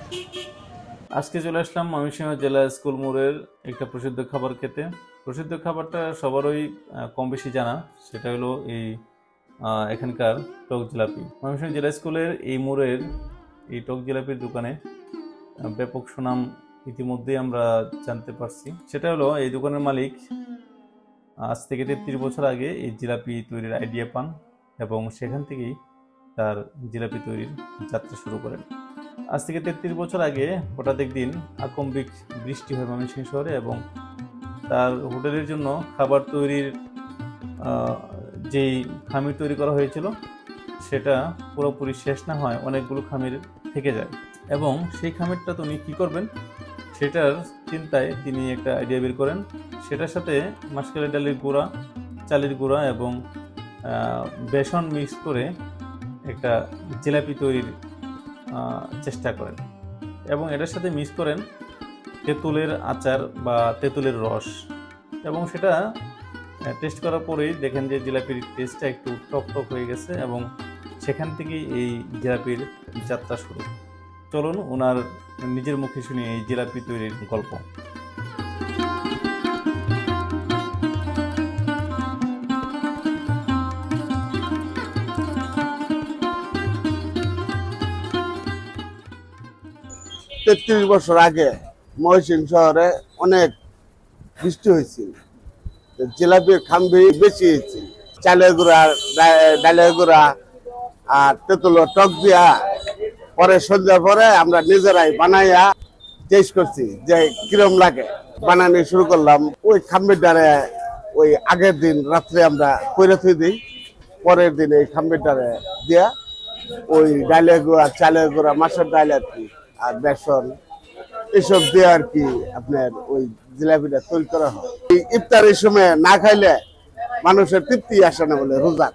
আজকে চলে আসলাম ময়মনসিংহ জেলা স্কুল মোড়ের একটা প্রসিদ্ধ খাবার খেতে। প্রসিদ্ধ খাবারটা সবারই কম বেশি জানা, সেটা হলো এই এখানকার টক জিলাপি। ময়মনসিংহ জেলা স্কুলের এই মোড়ের এই টক জিলাপির দোকানে ব্যাপক সুনাম ইতিমধ্যেই আমরা জানতে পারছি। সেটা হলো এই দোকানের মালিক আজ থেকে 33 বছর আগে এই জিলাপি তৈরির আইডিয়া পান এবং সেখান থেকেই তার জিলাপি তৈরির যাত্রা শুরু করেন। আজ থেকে 33 বছর আগে হঠাৎ একদিন আকম্বিক বৃষ্টি হয় ময়মনসিংহ শহরে এবং তার হোটেলের জন্য খাবার তৈরির যেই খামির তৈরি করা হয়েছিল সেটা পুরোপুরি শেষ না হয়, অনেকগুলো খামির থেকে যায় এবং সেই খামিরটা তিনি কী করবেন সেটার চিন্তায় তিনি একটা আইডিয়া বের করেন। সেটার সাথে মাসকলাই ডালের গুঁড়া, চালের গুঁড়া এবং বেসন মিক্স করে একটা জিলাপি তৈরির চেষ্টা করেন এবং এটার সাথে মিক্স করেন তেঁতুলের আচার বা তেঁতুলের রস এবং সেটা টেস্ট করার পরেই দেখেন যে জিলাপির টেস্টটা একটু টক টক হয়ে গেছে এবং সেখান থেকেই এই জিলাপির যাত্রা শুরু। চলুন ওনার নিজের মুখে শুনি এই জিলাপি তৈরির গল্প। 33 বছর আগে ময়মনসিংহ শহরে অনেক বৃষ্টি হয়েছিল, জিলাপির খাম্বি বেশি হয়েছে। চালের গুঁড়া, ডালের গুঁড়া আর তেঁতুলের টক দিয়া পরে সন্ধ্যার পরে আমরা নিজেরাই বানাইয়া টেস্ট করছি যে কিরম লাগে। বানানো শুরু করলাম ওই খাম্বির দ্বারে ওই আগের দিন রাত্রে আমরা কইরে থুই দিই, পরের দিন এই খাম্বির দ্বারে দিয়া ওই ডালের গুঁড়া, চালের গুঁড়া, মাছের ডাল আর কি আর বেসন এসব দিয়ে আর কি আপনার ওই জিলাপিটা তৈরি করা হয়। এই ইফতারের সময় না খাইলে মানুষের তৃপ্তি আসে না বলে রোজা।